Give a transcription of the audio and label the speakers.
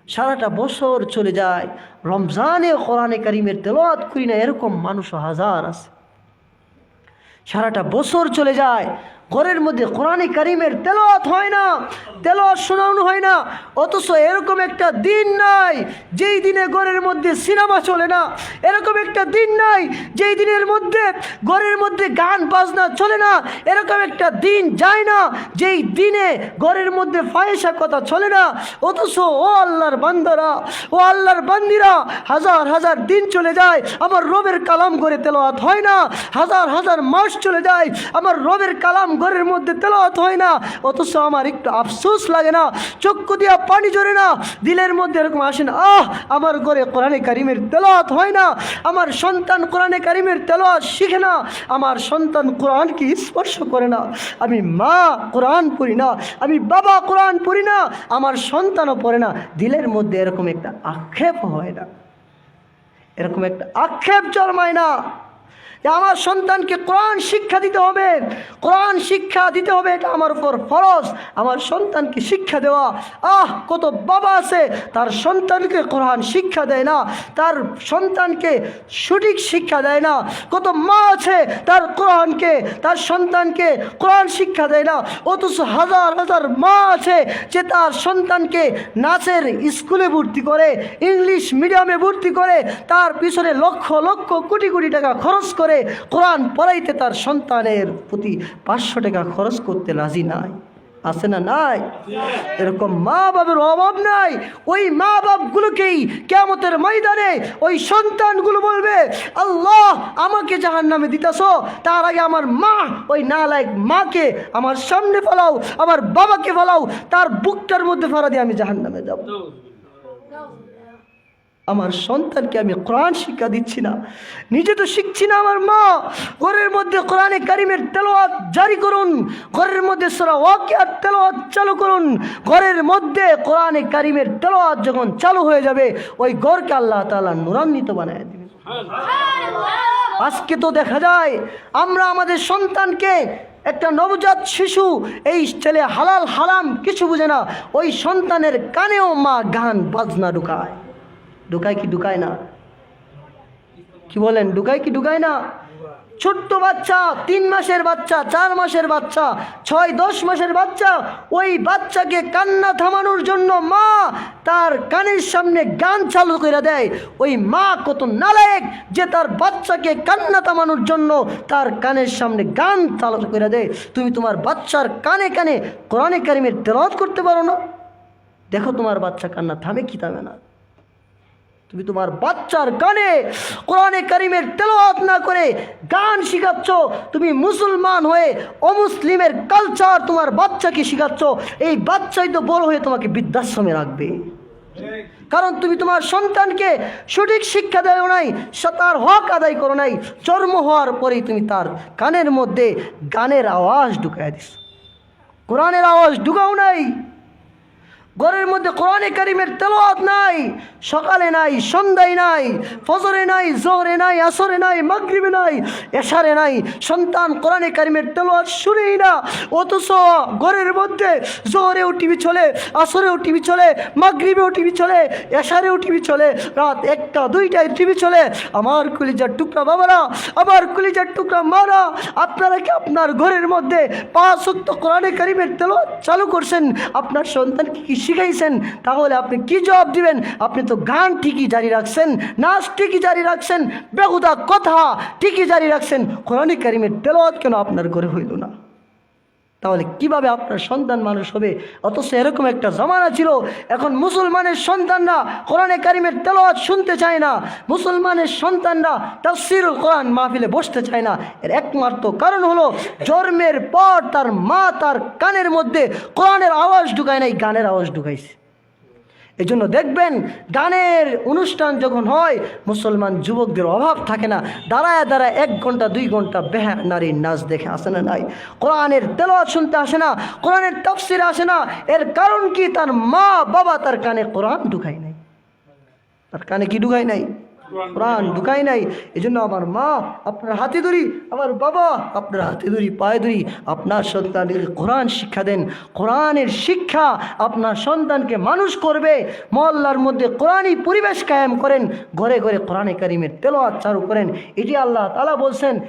Speaker 1: সারাটা বছর চলে যায়, রমজানে কোরআনে কারিমের তেলাওয়াত করি না এরকম মানুষও হাজার আছে। সারাটা বছর চলে যায়, ঘরের মধ্যে কোরআনে কারিমের তেলাওয়াত হয় না, তেলাওয়াত শোনানো হয় না। অথচ এরকম একটা দিন নাই যেই দিনে ঘরের মধ্যে সিনেমা চলে না, এরকম একটা দিন নাই যেই দিনের মধ্যে ঘরের মধ্যে গান বাজনা চলে না, এরকম একটা দিন যায় না যেই দিনে ঘরের মধ্যে ফাহিশা কথা চলে না। অথচ ও আল্লাহর বান্দারা, ও আল্লাহর বান্দিরা, হাজার হাজার দিন চলে যায় আমার রবের কালাম করে তেলাওয়াত হয় না, হাজার হাজার মাস চলে যায় আমার রবের কালাম ঘরের মধ্যে তেলাওয়াত হয় না। অথচ আমার একটু আফসোস লাগে না, চক্ষু দিয়া পানি ঝরে না, দিলের মধ্যে এরকম আসে না, আমার ঘরে কোরআনে কারিমের তেলাওয়াত হয় না, আমার সন্তান কোরআনে কারিমের তেলাওয়াত শিখে না, আমার সন্তান কোরআনকে স্পর্শ করে না, আমি মা কোরআন পড়ি না, আমি বাবা কোরআন পড়ি না, আমার সন্তানও পড়ে না। দিলের মধ্যে এরকম একটা আক্ষেপ হয় না, এরকম একটা আক্ষেপ জন্মায় না যে আমার সন্তানকে কোরআন শিক্ষা দিতে হবে, কোরআন শিক্ষা দিতে হবে, এটা আমার উপর ফরজ, আমার সন্তানকে শিক্ষা দেওয়া। কত বাবা আছে তার সন্তানকে কোরআন শিক্ষা দেয় না, তার সন্তানকে সঠিক শিক্ষা দেয় না। কত মা আছে তার সন্তানকে কোরআন শিক্ষা দেয় না। অথচ হাজার হাজার মা আছে যে তার সন্তানকে নাচের স্কুলে ভর্তি করে, ইংলিশ মিডিয়ামে ভর্তি করে, তার পিছনে লক্ষ লক্ষ কোটি কোটি টাকা খরচ করে কোরআন পড়াইতে তার সন্তানের প্রতি 500 টাকা খরচ করতে রাজি নাই। আছে না নাই? এরকম মা বাবার অভাব নাই। ওই মা বাপগুলোকেই কিয়ামতের ময়দানে ওই সন্তানগুলো বলবে, আল্লাহ আমাকে জাহান্নামে দিতেছো, তার আগে আমার মা, ওই নালায়েক মাকে আমার সামনে ফেলাও, আমার বাবাকে ফেলাও, তার বুকটার মধ্যে ফাড়া দিয়ে আমি জাহান্নামে যাব। আমার সন্তানকে আমি কোরআন শিক্ষা দিচ্ছি না, নিজে তো শিখছি না। আমার মা, ঘরের মধ্যে কোরআনে কারিমের তেলাওয়াত জারি করুন, ঘরের মধ্যে সূরা ওয়াকিয়ার তেলাওয়াত চালু করুন। ঘরের মধ্যে কোরআনে কারিমের তেলাওয়াত যখন চালু হয়ে যাবে, ওই ঘরকে আল্লাহ তাআলা নূরান্বিত বানায় দিবেন। আজকে তো দেখা যায় আমরা আমাদের সন্তানকে, একটা নবজাত শিশু, এই ছেলে হালাল হারাম কিছু বুঝে না, ওই সন্তানের কানেও মা গান বাজনা ঢুকায়। ঢুকায় কি ঢুকায় না? কি বলেন, ঢুকায় কি ঢুকায় না? ছোট্ট বাচ্চা, 3 মাসের বাচ্চা, 4 মাসের বাচ্চা, 6-10 মাসের বাচ্চা, ওই বাচ্চাকে কান্না থামানোর জন্য মা তার কানের সামনে গান চালু করে দেয়। ওই মা কত নালায়েক যে তার বাচ্চাকে কান্না থামানোর জন্য তার কানের সামনে গান চালু করে দেয়। তুমি তোমার বাচ্চার কানে কানে কোরআনে কারিমের তেলাওয়াত করতে পারো না? দেখো তোমার বাচ্চা কান্না থামে কি থামে না। তুমি তোমার বাচ্চার কানে কোরআনে কারিমের তেলাওয়াত না করে গান শিখাচ্ছ। তুমি মুসলমান হয়ে অমুসলিমের কালচার তোমার বাচ্চাকে শিখাচ্ছ। এই বাচ্চাই তো বড় হয়ে তোমাকে বৃদ্ধাশ্রমে রাখবে, কারণ তুমি তোমার সন্তানকে সঠিক শিক্ষা দেও নাই, তার হক আদায় করো নাই। জন্ম হওয়ার পরেই তুমি তার কানের মধ্যে গানের আওয়াজ ঢুকাই দিস, কোরআনের আওয়াজ ঢুকাও নাই। ঘরের মধ্যে কোরআনে কারিমের তেলাওয়াত নাই, সকালে নাই, সন্ধ্যায় নাই, ফজরে নাই, জোহরে নাই, আসরে নাই, মাগরিবে নাই, এশারে নাই। সন্তান কোরআনে কারিমের তেলাওয়াত শুনেই না। অথচ ঘরের মধ্যে জোহরেও টিভি চলে, আসরেও টিভি চলে, মাগরিবেও টিভি চলে, এশারেও টিভি চলে, রাত 1টা 2টায় টিভি চলে। আমার কলিজার টুকরা বাবারা, আমার কলিজার টুকরা মারা, আপনারা কি আপনার ঘরের মধ্যে 5 ওয়াক্ত কোরআনে কারিমের তেলাওয়াত চালু করছেন? আপনার সন্তানকে কি শিখাইছেন? তাহলে আপনি কি জবাব দিবেন? আপনি তো গান ঠিকই জারি রাখছেন, নাচ ঠিকই জারি রাখছেন, বেহুদা কথা ঠিকই জারি রাখছেন, কোরআনে কারিমের তেলাওয়াত কেন আপনার ঘরে হইল না? তাহলে কিভাবে আপনার সন্তান মানুষ হবে? অথচ এরকম একটা জামানা ছিল, এখন মুসলমানের সন্তানরা কোরআনে কারিমের তেলাওয়াত শুনতে চায় না, মুসলমানের সন্তানরা তাফসীরুল কোরআন মাহফিলে বসতে চায় না। এর একমাত্র কারণ হলো জন্মের পর তার মা তার কানের মধ্যে কোরআনের আওয়াজ ঢুকায় নাই, গানের আওয়াজ ঢুকাইছে। এই জন্য দেখবেন গানের অনুষ্ঠান যখন হয়, মুসলমান যুবকদের অভাব থাকে না, দাঁড়ায় দাঁড়ায় 1 ঘন্টা 2 ঘন্টা বেহা নারীর নাচ দেখে, আসে না নাই? কোরআনের তেলাওয়াত শুনতে আসে না, কোরআনের তাফসীর আসে না। এর কারণ কি? তার মা বাবা তার কানে কোরআন ঢুকায় নাই, তার কানে কি ঢুকায় নাই? কোরআন ঢুকাই নাই। এই জন্য আমার মা আপনার হাতে ধরি, আমার বাবা আপনার হাতে ধরি, পায়ে ধরি, আপনার সন্তানকে কোরআন শিক্ষা দেন। কোরআনের শিক্ষা আপনার সন্তানকে মানুষ করবে। মহল্লার মধ্যে কোরআনই পরিবেশ কায়েম করেন, ঘরে ঘরে কোরআনে কারিমের তেলাওয়াত চালু করেন। এটি আল্লাহ তাআলা বলছেন।